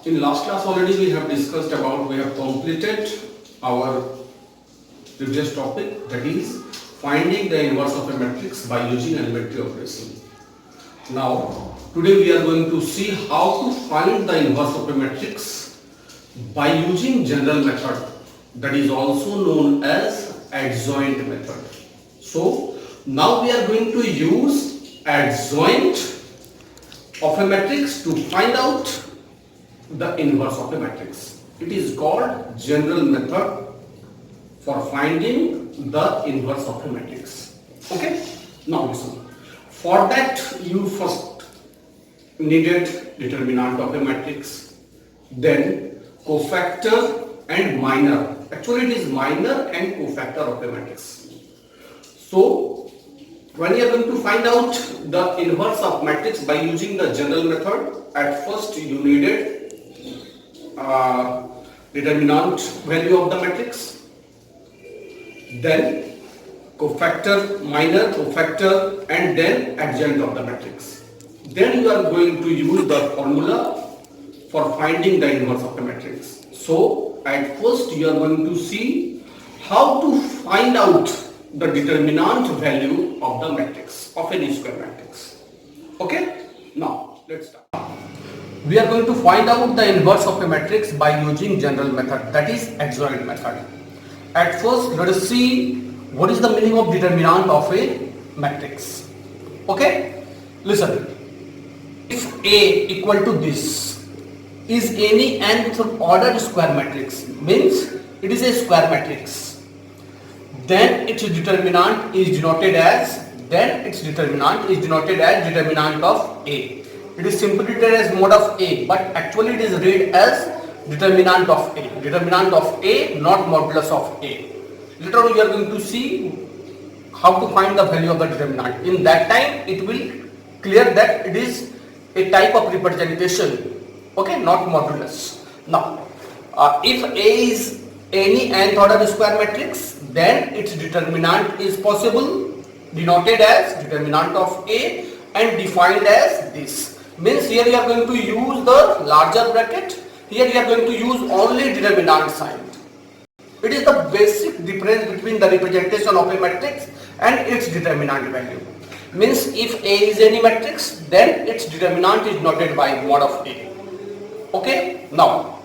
In last class already we have discussed about, we have completed our previous topic, that is finding the inverse of a matrix by using elementary operation. Now today we are going to see how to find the inverse of a matrix by using general method, that is also known as adjoint method. So now we are going to use adjoint of a matrix to find out the inverse of a matrix. It is called general method for finding the inverse of a matrix. Okay? Now listen. For that you first needed determinant of a matrix, then cofactor and minor. Actually it is minor and cofactor of a matrix. So when you are going to find out the inverse of matrix by using the general method, at first you needed determinant value of the matrix, then cofactor, minor, cofactor, and then adjoint of the matrix. Then you are going to use the formula for finding the inverse of the matrix. So at first you are going to see how to find out the determinant value of the matrix, of any square matrix. Okay? Now let's start. We are going to find out the inverse of a matrix by using general method, that is adjoint method. At first let us see what is the meaning of determinant of a matrix. Okay? Listen. If A equal to this is any nth ordered square matrix, means it is a square matrix, then its determinant is denoted as determinant of A. It is simply written as mod of A, but actually it is read as determinant of A. Determinant of A, not modulus of A. Later on we are going to see how to find the value of the determinant. In that time it will clear that it is a type of representation, okay, not modulus. Now if A is any nth order square matrix, then its determinant is possible, denoted as determinant of A and defined as this. Means here you are going to use the larger bracket, here you are going to use only determinant sign. It is the basic difference between the representation of a matrix and its determinant value. Means if A is any matrix, then its determinant is denoted by mod of A. Okay? Now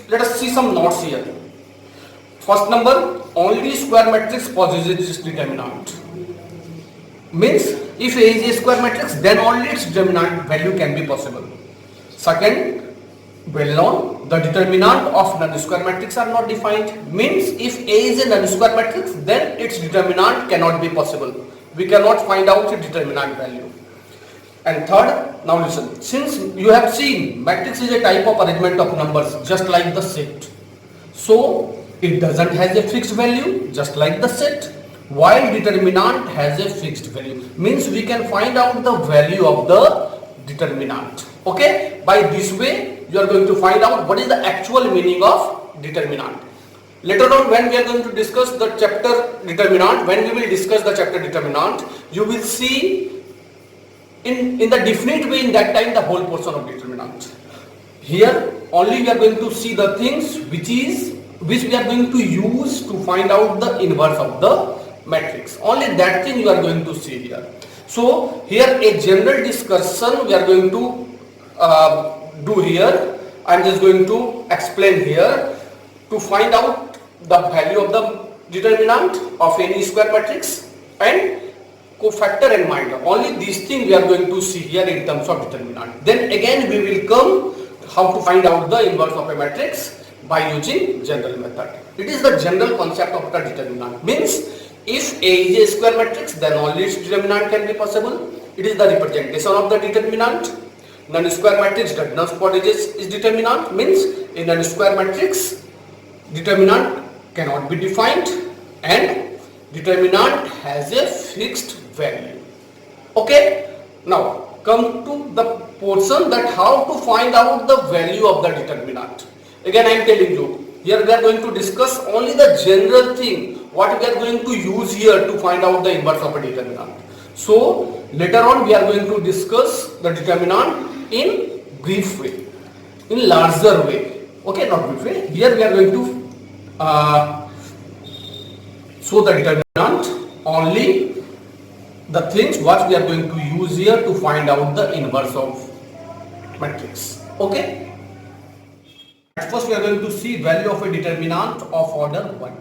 let us see some notes here. First number, only square matrix possesses its determinant. Means if A is a square matrix, then only its determinant value can be possible. Second, well known, the determinant of non-square matrix are not defined. Means if A is a non-square matrix, then its determinant cannot be possible. We cannot find out its determinant value. And third, now listen, since you have seen matrix is a type of arrangement of numbers just like the set. So it doesn't has a fixed value just like the set, while determinant has a fixed value. Means we can find out the value of the determinant. Okay? By this way you are going to find out what is the actual meaning of determinant. Later on when we are going to discuss the chapter determinant, when we will discuss the chapter determinant, you will see in the definite way in that time the whole portion of determinant. Here only we are going to see the things which we are going to use to find out the inverse of the matrix. Only that thing you are going to see here. So here a general discussion we are going to do here. I am just going to explain here to find out the value of the determinant of any square matrix and cofactor and minor. Only these things we are going to see here in terms of determinant. Then again we will come how to find out the inverse of a matrix by using general method. It is the general concept of the determinant. Means if A is a square matrix, then only its determinant can be possible. It is the representation of the determinant. Non-square matrix does not possess its determinant. Means in a square matrix determinant cannot be defined and determinant has a fixed value. Okay? Now come to the portion that how to find out the value of the determinant. Again I am telling you, here we are going to discuss only the general thing, what we are going to use here to find out the inverse of a determinant. So later on we are going to discuss the determinant in brief way. in larger way. Okay, not big way. Here we are going to show the determinant only the things what we are going to use here to find out the inverse of matrix. Okay. At first we are going to see value of a determinant of order 1.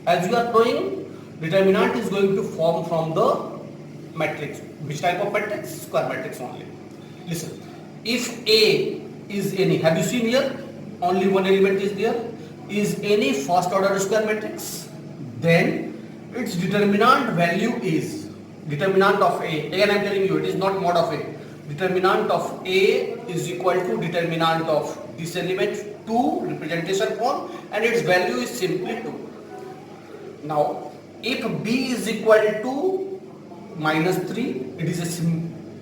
As you are knowing, determinant is going to form from the matrix. Which type of matrix? Square matrix only. Listen, if A is any, have you seen here? Only one element is there. Is any first order square matrix? Then its determinant value is determinant of A. Again I am telling you, it is not mod of A. Determinant of A is equal to determinant of this element 2 representation form, and its value is simply 2. Now if B is equal to minus 3, it is a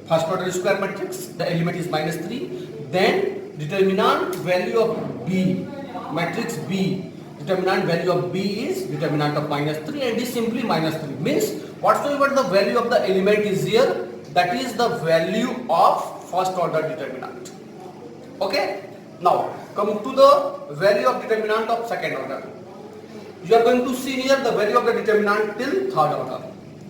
first order square matrix, the element is minus 3, then determinant value of B, matrix B, determinant value of B is determinant of minus 3, and is simply minus 3. Means whatsoever the value of the element is here, that is the value of first order determinant. Okay. Now come to the value of determinant of second order. You are going to see here the value of the determinant till third order.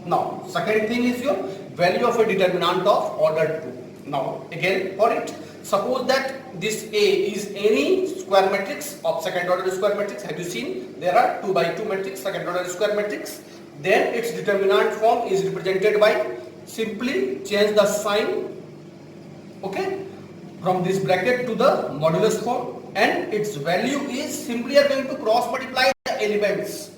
Now second thing is your value of a determinant of order 2. Now again for it, suppose that this A is any square matrix of second order square matrix. Have you seen there are 2 by 2 matrix, second order square matrix? Then its determinant form is represented by, simply change the sign, okay, from this bracket to the modulus form, and its value is simply are going to cross multiply the elements,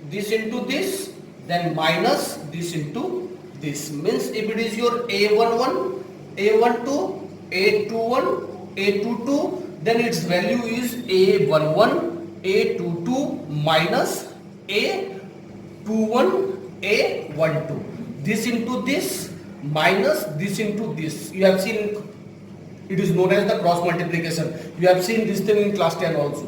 this into this, then minus this into this. Means if it is your A11, A12, A21, A22, then its value is A11, A22 minus A21, A12. This into this minus this into this. You have seen it is known as the cross multiplication. You have seen this thing in class 10 also.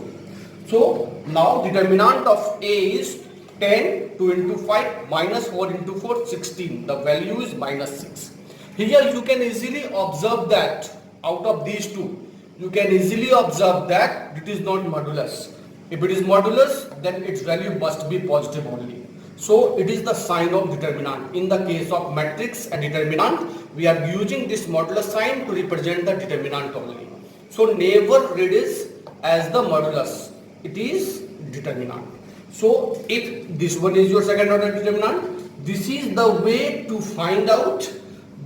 So now determinant of A is 10, 2 into 5 minus 4 into 4, 16. The value is minus 6. Here you can easily observe that out of these two, you can easily observe that it is not modulus. If it is modulus, then its value must be positive only. So it is the sign of determinant. In the case of matrix and determinant, we are using this modulus sign to represent the determinant only. So never read it as the modulus. It is determinant. So if this one is your second order determinant, this is the way to find out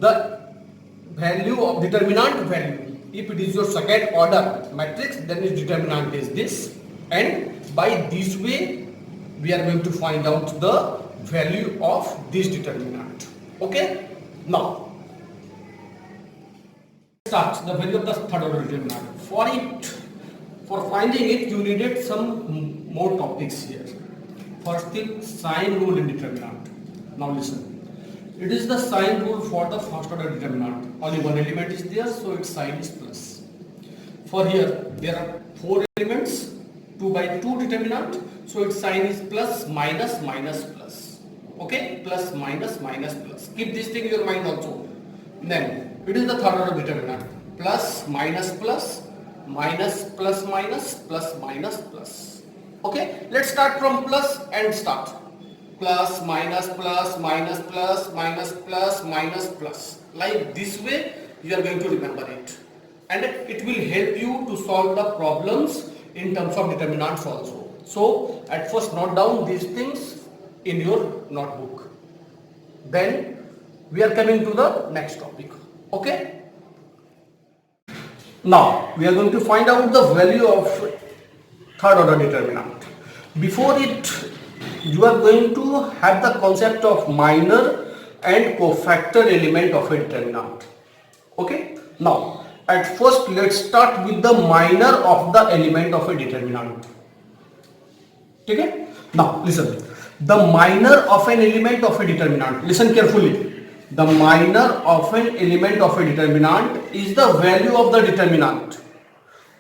the value of determinant value. If it is your second order matrix, then its determinant is this, and by this way we are going to find out the value of this determinant. Okay. Now start the value of the third order determinant. For finding it, you needed some more topics here. First thing, sign rule in determinant. Now listen. It is the sign rule for the first order determinant. Only one element is there, so its sign is plus. For here, there are 4 elements, 2 by 2 determinant, so its sign is plus, minus, minus, plus. Okay, plus, minus, minus, plus. Keep this thing in your mind also. Then it is the third order determinant. Plus, minus, plus, minus, plus, minus, plus, minus, plus. Okay, let's start from plus and start. Plus, minus, plus, minus, plus, minus, plus, minus, plus. Like this way you are going to remember it, and it will help you to solve the problems in terms of determinants also. So at first note down these things in your notebook. Then we are coming to the next topic. Okay. Now we are going to find out the value of third order determinant. Before it, you are going to have the concept of minor and cofactor element of a determinant. Okay. Now at first let's start with the minor of the element of a determinant. Okay. Now listen, the minor of an element of a determinant, listen carefully, the minor of an element of a determinant is the value of the determinant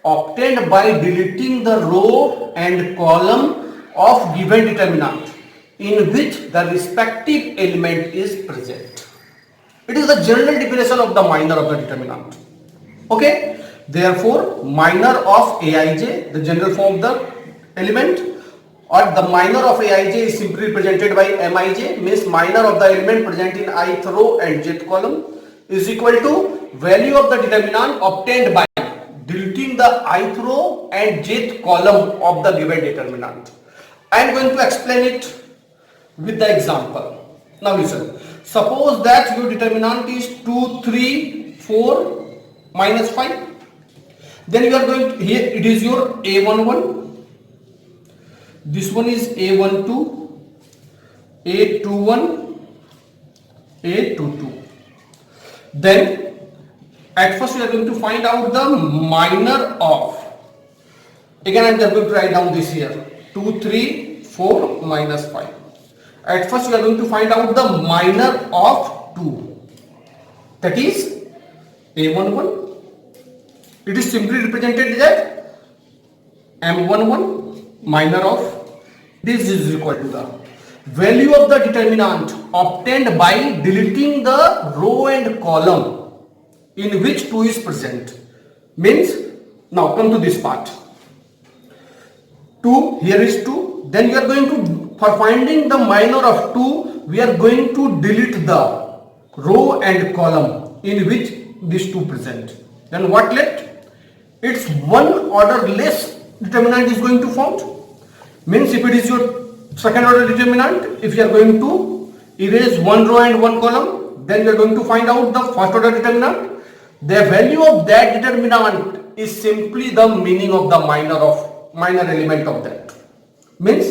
obtained by deleting the row and column of given determinant in which the respective element is present. It is the general definition of the minor of the determinant. Okay. Therefore, minor of Aij, the general form of the element, or the minor of Aij is simply represented by Mij, means minor of the element present in ith row and jth column, is equal to value of the determinant obtained by deleting the ith row and jth column of the given determinant. I am going to explain it with the example. Now listen, suppose that your determinant is 2, 3, 4, minus 5. Then you are going to, here it is your A11, this one is A12, A21, A22. Then at first we are going to find out the minor of, again I am just going to write down this here, 2, 3, 4, minus 5. At first we are going to find out the minor of 2, that is A11. It is simply represented as M11 minor of this is equal to the value of the determinant obtained by deleting the row and column in which 2 is present. Means, now come to this part. 2, here is 2. Then we are going to, for finding the minor of 2, we are going to delete the row and column in which these 2 present. Then what left? It's one order less determinant is going to form. Means if it is your second order determinant, if you are going to erase one row and one column, then you are going to find out the first order determinant. The value of that determinant is simply the meaning of the minor element of that. Means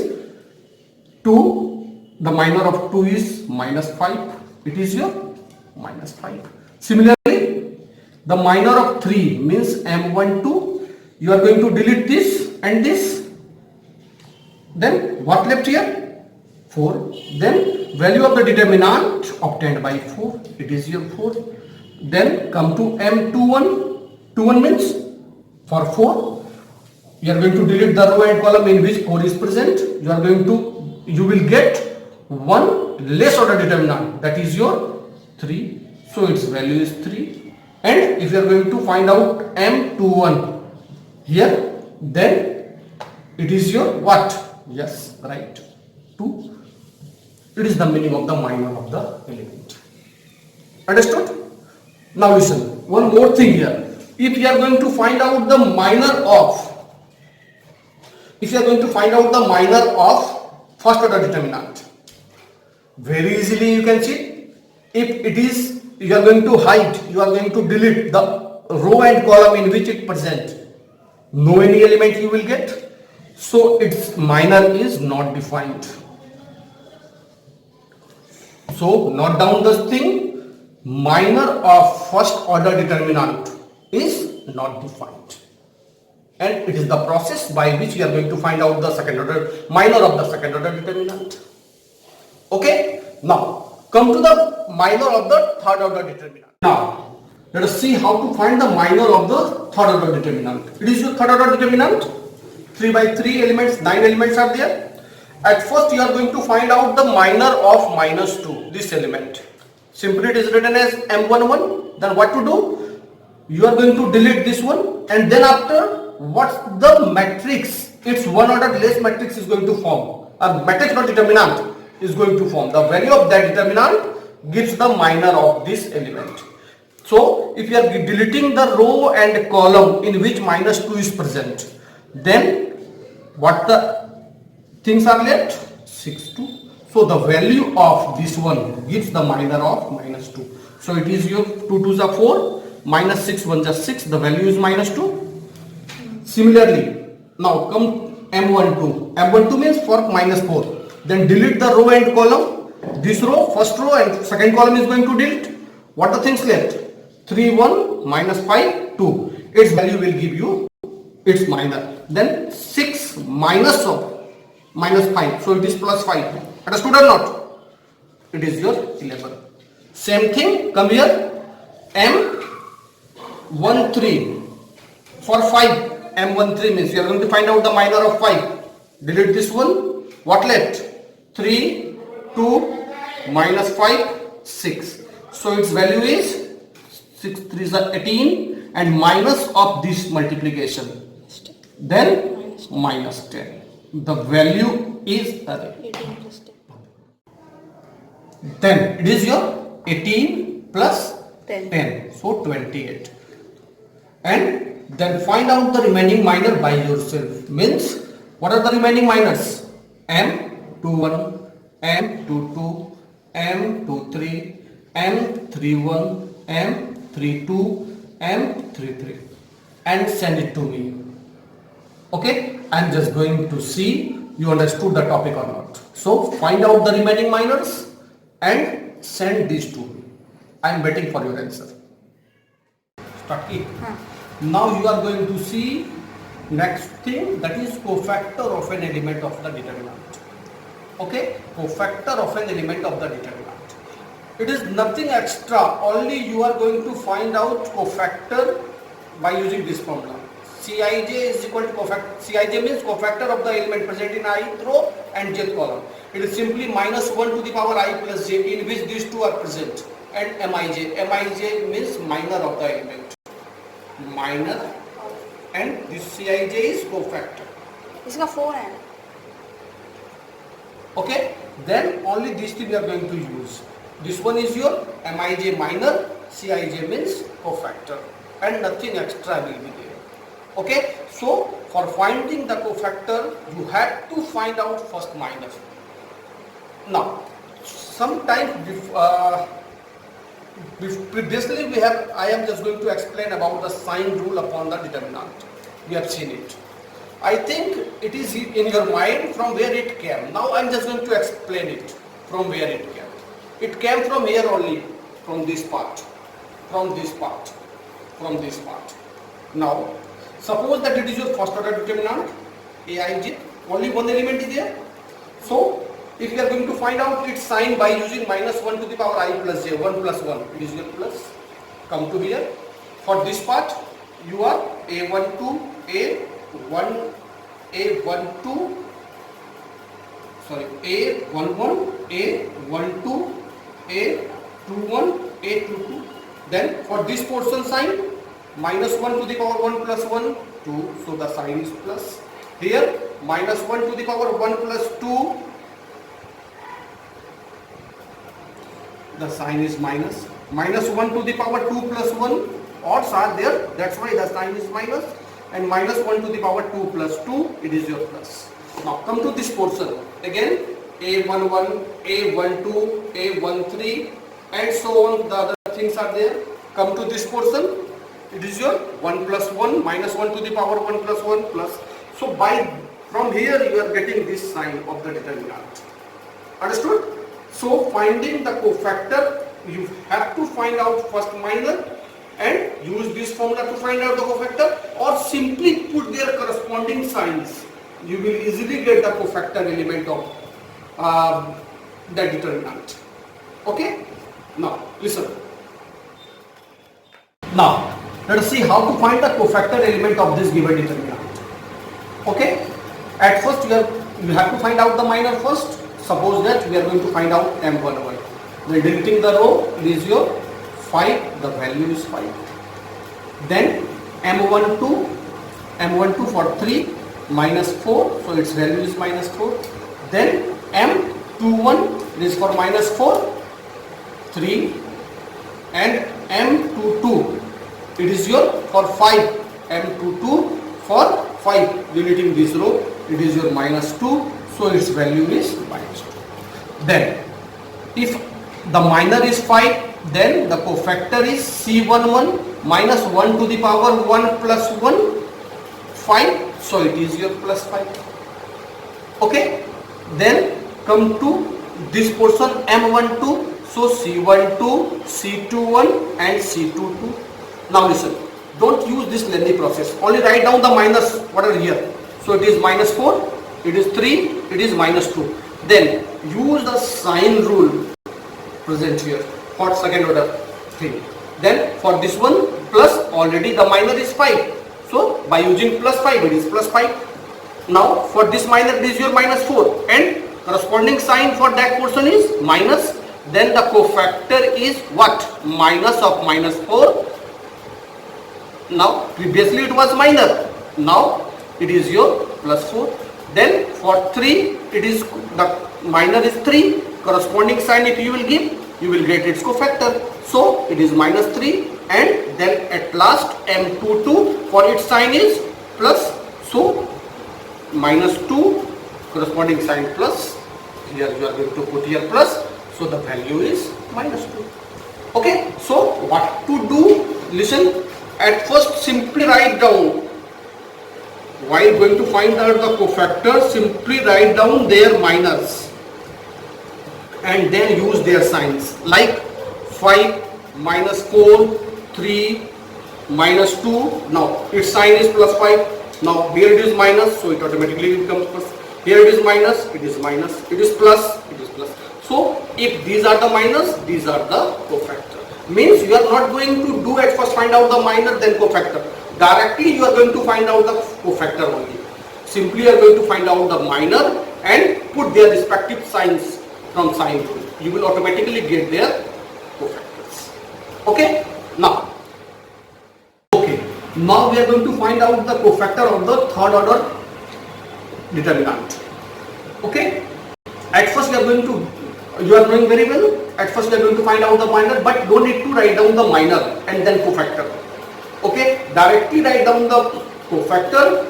2, the minor of 2 is minus 5. It is your minus 5. Similarly, the minor of 3 means M12. You are going to delete this and this. Then what left here? 4. Then value of the determinant obtained by 4. It is your 4. Then come to M21. 21 means for 4. You are going to delete the row and column in which 4 is present. You will get one less order determinant, that is your 3. So its value is 3. And if you are going to find out M21 here, then it is your what? Yes, right, 2. It is the meaning of the minor of the element. Understood? Now listen, one more thing here. If you are going to find out the minor of, first order determinant, very easily you can see, if it is, you are going to hide, you are going to delete the row and column in which it present, no any element you will get. So its minor is not defined. So note down this thing, minor of first order determinant is not defined. And it is the process by which we are going to find out the second order, minor of the second order determinant. Okay, now come to the minor of the third order determinant. Now let us see how to find the minor of the third order determinant. It is your third order determinant, 3 by 3 elements, 9 elements are there. At first you are going to find out the minor of minus 2, this element. Simply it is written as M11. Then what to do? You are going to delete this one, and then after, what's the matrix? Its one order less matrix is going to form. A matrix not determinant is going to form. The value of that determinant gives the minor of this element. So if you are deleting the row and column in which minus 2 is present, then what the things are left? 6, 2. So the value of this one gives the minor of minus 2. So it is your 2 2s are 4, minus 6 1s are 6, the value is minus 2. Similarly, now come M12. M12 means for minus 4. Then delete the row and column. This row, first row and second column is going to delete. What are the things left? 3 1 minus 5 2. Its value will give you its minor. Then 6 minus of minus 5. So it is plus 5. Understood or not? It is your 11. Same thing, come here. M13 for 5. M13 means you are going to find out the minor of 5. Delete this one. What left? 3, 2, minus 5, 6. So its value is 6 3s are 18 and minus of this multiplication, then minus 10. The value is 18 plus 10. then it is your 18 plus 10. 10, so 28. And then find out the remaining minor by yourself. Means what are the remaining minors? M21, M22, M23, M31, M32, M33, and send it to me. Okay, I'm just going to see you understood the topic or not. So find out the remaining minors and send these to me. I'm waiting for your answer. Start key. Now you are going to see next thing, that is cofactor of an element of the determinant. Okay, cofactor of an element of the determinant. It is nothing extra, only you are going to find out cofactor by using this formula. Cij is equal to cofactor. Cij means cofactor of the element present in ith row and jth column. It is simply minus 1 to the power I plus j, in which these two are present, and mij. Mij means minor of the element. Minor, and this Cij is cofactor. इसका 4 है. Okay, then only these three we are going to use. This one is your Mij minor, Cij means cofactor, and nothing extra will be there. Okay, so for finding the cofactor, you have to find out first minor. Now, sometimes previously I am just going to explain about the sign rule upon the determinant. We have seen it. I think it is in your mind from where it came. Now I am just going to explain it from where it came. It came from here only, from this part, from this part, from this part. Now, suppose that it is your first order determinant, Aij, only one element is there. So, if you are going to find out its sign by using minus 1 to the power I plus j, 1 plus 1, it is your plus. Come to here. For this part, you are A12, A1, A12, sorry, A11, A12, A21, A22. Then for this portion sign, minus 1 to the power 1 plus 1, 2, so the sign is plus. Here, minus 1 to the power 1 plus 2, the sign is minus. Minus 1 to the power 2 plus 1, odds are there, that's why the sign is minus. And minus 1 to the power 2 plus 2, it is your plus. Now come to this portion. Again, A11, A12, A13, and so on, the other things are there. Come to this portion, it is your 1 plus 1, minus 1 to the power 1 plus 1 plus. So from here you are getting this sign of the determinant. Understood? So finding the cofactor, you have to find out first minor and use this formula to find out the cofactor, or simply put their corresponding signs. You will easily get the cofactor element of the determinant. Okay? Now listen. Now let us see how to find the cofactor element of this given determinant. Okay? At first you have to find out the minor first. Suppose that we are going to find out M11. When deleting the row, it is your 5, the value is 5. Then M12 for 3, minus 4, so its value is minus 4. Then M21 is for minus 4, 3, and M22, it is your for 5, M22 for 5, deleting this row, it is your minus 2, so its value is minus 2. Then if the minor is 5, then the cofactor is C11 minus 1 to the power 1 plus 1, 5, so it is your plus 5. Okay, then come to this portion M12, so C12, C21 and C22. Now listen, don't use this lengthy process, only write down the minus what are here. So it is minus 4, it is 3, it is minus 2. Then use the sign rule present here for second order thing. Then for this one plus, already the minor is 5. So by using plus 5, it is plus 5. Now for this minor, it is your minus 4, and corresponding sign for that portion is minus. Then the cofactor is what? Minus of minus 4 Now previously it was minor, now it is your plus 4. Then for 3 it is the minor is 3, corresponding sign if you will give, you will get its cofactor. So it is minus 3, and then at last M22 for its sign is plus, so minus 2, corresponding sign plus, here you are going to put here plus, so the value is minus 2. Okay, so what to do? Listen, at first simply write down, while going to find out the cofactor, simply write down their minors and then use their signs, like 5 minus 4, 3 minus 2. Now its sign is plus 5. Now here it is minus, so it automatically becomes plus. Here it is minus, it is minus. It is plus, it is plus. So if these are the minors, these are the cofactor. Means you are not going to do at first find out the minor then cofactor. Directly you are going to find out the cofactor only. Simply you are going to find out the minor and put their respective signs from sign rule. You will automatically get their cofactors. Okay? Now we are going to find out the cofactor of the third order determinant. Okay? At first you are knowing very well. At first we are going to find out the minor, but don't need to write down the minor and then cofactor. Okay? Directly write down the cofactor,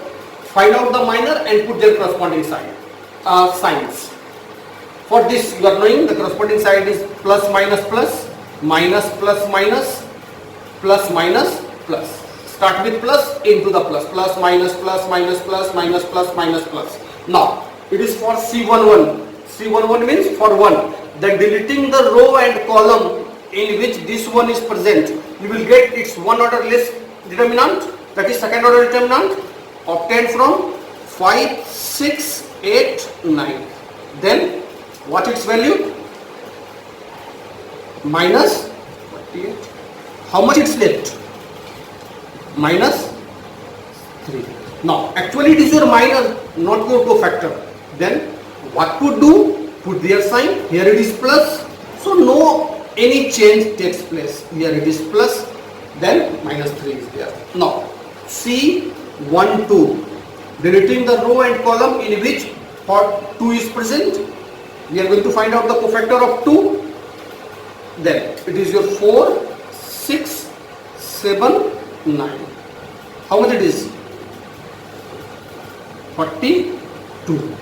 find out the minor and put their corresponding signs. For this you are knowing the corresponding sign is plus minus plus, minus plus minus, plus minus plus. Start with plus into the plus, plus minus plus minus plus minus plus minus plus. Now it is for C11. C11 means for 1. Then deleting the row and column in which this one is present, you will get its one order less determinant, that is second order determinant, obtained from 5, 6, 8, 9. Then what its value? Minus 48. How much it's left? Minus 3. Now actually it is your minor, not your cofactor. Then what to do? Put their sign. Here it is plus, so no any change takes place. Here it is plus, then minus 3 is there. Now C12, deleting the row and column in which 2 is present, we are going to find out the cofactor of 2. Then it is your 4, 6, 7, 9. How much it is? 42.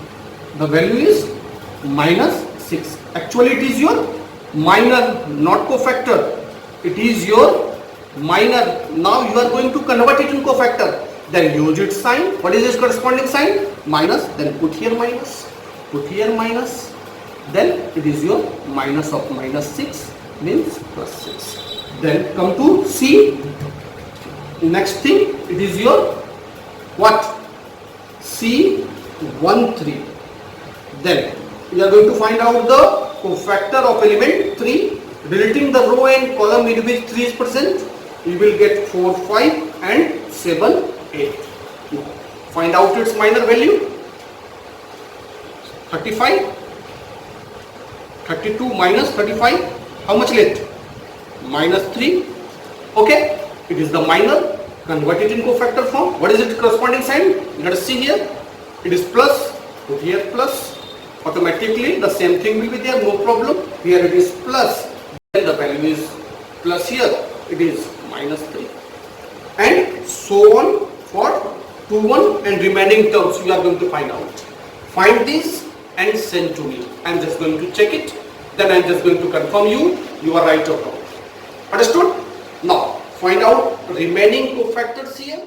The value is minus 6. Actually it is your minor, not cofactor. It is your minor. Now you are going to convert it in cofactor. Then use its sign. What is its corresponding sign? Minus. Then put here minus. Put here minus. Then it is your minus of minus 6 means plus 6. Then come to C. Next thing, it is your what? C13. Then we are going to find out the cofactor of element 3. Deleting the row and column in which 3 is present, you will get 4, 5 and 7, 8. Now, find out its minor value. 35. 32 minus 35. How much left? Minus 3. Okay. It is the minor. Convert it in cofactor form. What is its corresponding sign? Let us see here. It is plus. Put here plus. Automatically the same thing will be there, no problem. Here it is plus, then the value is plus, here it is minus 3, and so on for 2, 1 and remaining terms we are going to find out. Find this and send to me. I am just going to check it, then I am just going to confirm you are right or wrong. Understood? Now find out remaining cofactors here.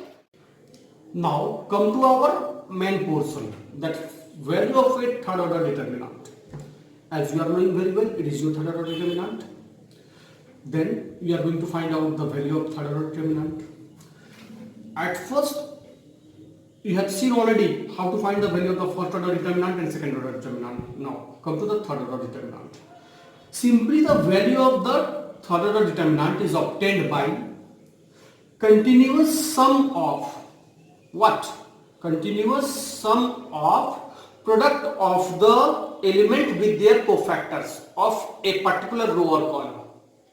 Now come to our main portion, that value of a third order determinant. As you are knowing very well, it is your third order determinant. Then we are going to find out the value of third order determinant. At first, you have seen already how to find the value of the first order determinant and second order determinant. Now come to the third order determinant. Simply the value of the third order determinant is obtained by continuous sum of what? Continuous sum of product of the element with their cofactors of a particular row or column.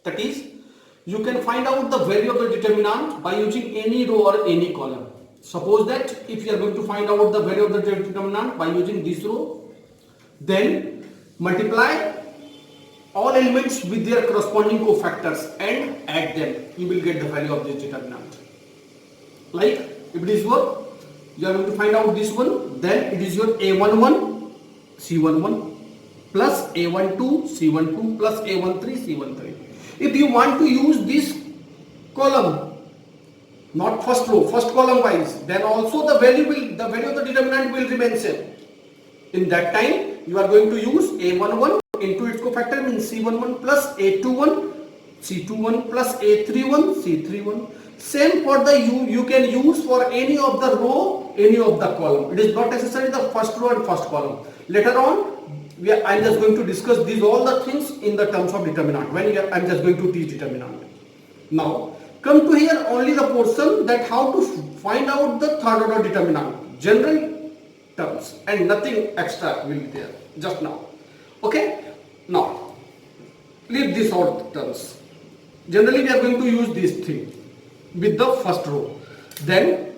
That is, you can find out the value of the determinant by using any row or any column. Suppose that if you are going to find out the value of the determinant by using this row, then multiply all elements with their corresponding cofactors and add them. You will get the value of this determinant. Like if it is your, you are going to find out this one, then it is your A11 C11 plus A12 C12 plus A13 C13. If you want to use this column, not first row, first column wise, then also the value of the determinant will remain same. In that time, you are going to use A11 into its cofactor, means C11 plus A21 C21 plus A31 C31. Same for the you can use for any of the row, any of the column. It is not necessarily the first row and first column. Later on, I am just going to discuss these all the things in the terms of determinant when I am just going to teach determinant. Now come to here only the portion that how to find out the third order determinant. General terms and nothing extra will be there just now. Okay, now leave this out terms. Generally we are going to use this thing with the first row. Then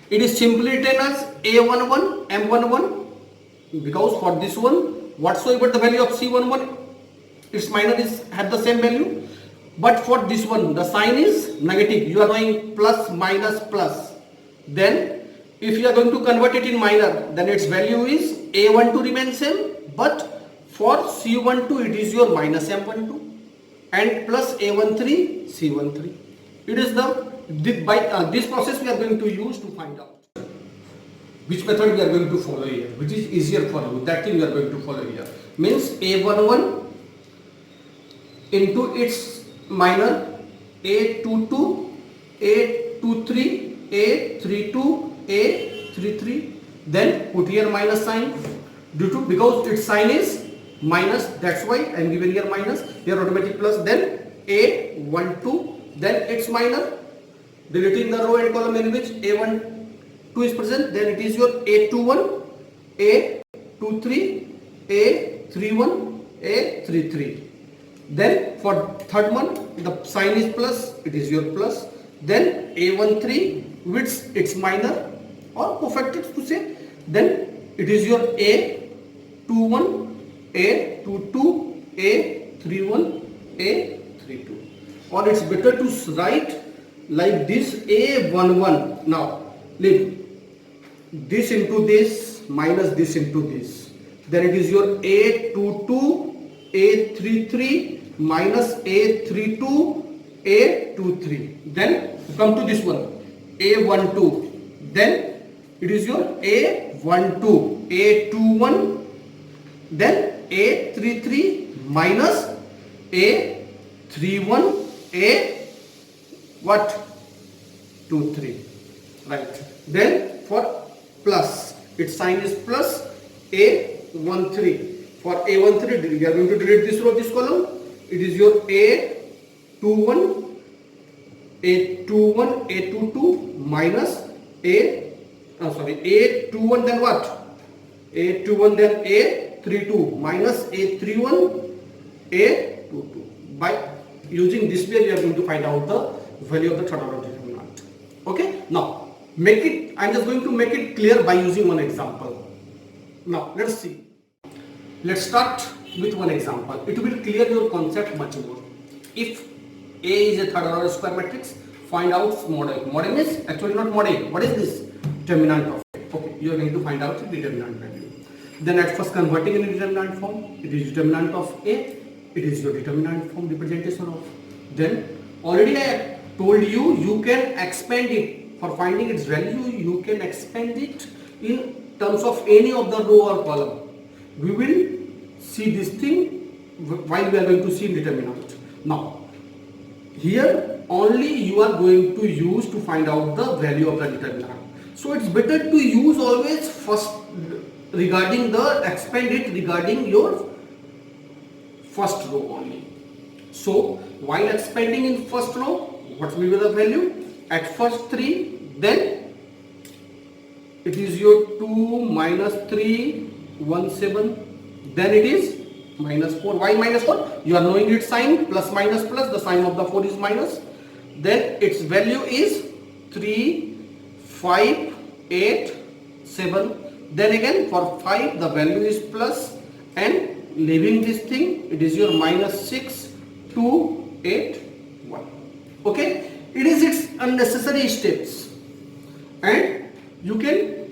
it is simply written as A11 M11, because for this one whatsoever the value of C11, its minor is have the same value, but for this one the sign is negative. You are doing plus minus plus. Then if you are going to convert it in minor, then its value is A12 remains same, but for C12 it is your minus M12 and plus A13 C13. It is this process we are going to use to find out which method we are going to follow here, which is easier for you. That thing we are going to follow here means A11 into its minor A22 A23 A32 A33, then put here minus sign due to because its sign is minus, that's why I am given here minus, here automatic plus, then A12, then its minor, deleting the row and column in which A12 is present, then it is your A21 A23 A31 A33. Then for third one the sign is plus, it is your plus, then A13 with its minor or cofactors to say, then it is your A21 A22 A31 A32, or it's better to write like this A11. Now leave this into this minus this into this, then it is your A22 A33 minus A32 A23. Then come to this one A12, then it is your A12 A21, then A33 minus A31 A what 23, right? Then for plus, its sign is plus A13. For A13 we are going to delete this row, this column. It is your A21 A22 minus A21, then what? A21 then A32 minus A31 A22. By using this way we are going to find out the value of the third order determinant. Okay, now make it, I am just going to make it clear by using one example. Now let's see. Let's start with one example. It will clear your concept much more. If A is a third order square matrix, find out mod A. Mod A is actually not mod A. What is this? Determinant of A. Okay, you are going to find out the determinant value. Then at first converting in a determinant form, it is determinant of A. It is your determinant form representation of. Then already I told you, you can expand it. For finding its value, you can expand it in terms of any of the row or column. We will see this thing while we are going to see determinant. Now here only you are going to use to find out the value of the determinant. So it's better to use always first regarding the expand it regarding your first row only. So while expanding in first row, what will be the value? At first 3, then it is your 2 minus 3 1 7, then it is minus 4. Why minus 4? You are knowing its sign, plus minus plus, the sign of the 4 is minus. Then its value is 3, 5, 8, 7. Then again for 5 the value is plus, and leaving this thing it is your minus 6, 2, 8, 1. Okay, it is its unnecessary steps, and you can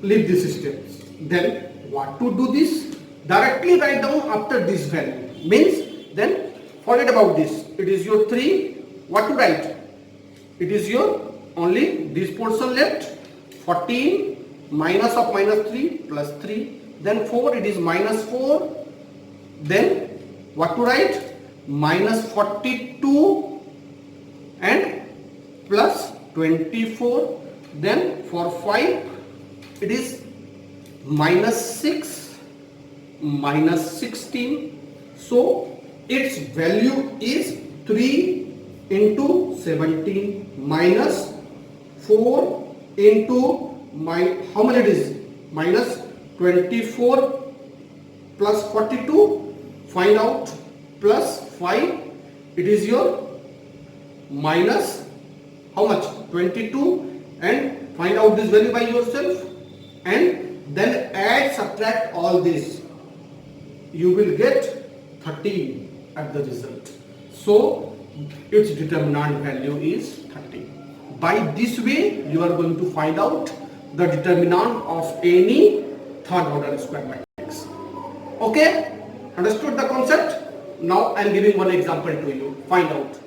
leave these steps. Then what to do this? Directly write down after this value. Means then forget about this. It is your 3. What to write? It is your only this portion left. 14 minus of minus 3 plus 3. Then 4, it is minus 4. Then what to write? Minus 42 and plus 24. Then for 5 it is minus 6, minus 16. So its value is 3 into 17 minus 4 into how many it is? Minus 24 plus 42. Find out, plus 5. It is your minus how much? 22, and find out this value by yourself, and then add, subtract all this. You will get 13 at the result. So its determinant value is 13. By this way you are going to find out the determinant of any third order square matrix. Okay, understood the concept? Now I am giving one example to you. Find out.